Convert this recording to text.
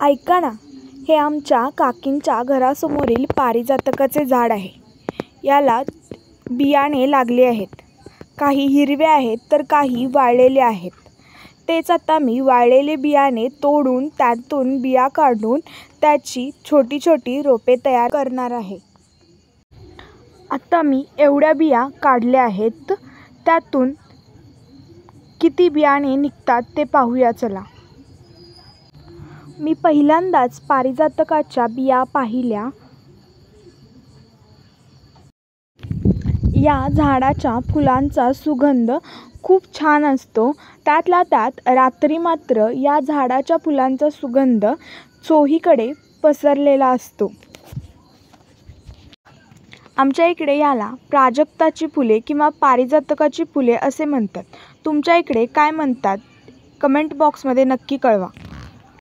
ऐका ना, हे आमच्या काकींच्या घरासमोरील पारिजातकाचे झाड आहे. याला बियाणे लागले आहेत. काही हिरवे आहेत तर काही वाळलेले आहेत. तेच आता मी वाळलेले बियाणे तोडून त्यातून बिया काढून त्याची छोटी छोटी रोपे तयार करणार आहे. आता मी एवढ्या बिया काढल्या आहेत. त्यातून किती बियाणे निघतात ते पाहूया चला. मी पहिल्यांदाच पारिजातकाच्या बिया पाहिल्या. या झाडाच्या फुलांचा सुगंध खूप छान असतो. त्यातल्या त्यात रात्री मात्र या झाडाच्या फुलांचा सुगंध चोहीकडे पसरलेला असतो. आमच्या इकडे याला प्राजक्ताची फुले किंवा पारिजातकाची फुले असे म्हणतात. तुमच्या इकडे काय म्हणतात? कमेंट बॉक्समध्ये नक्की कळवा.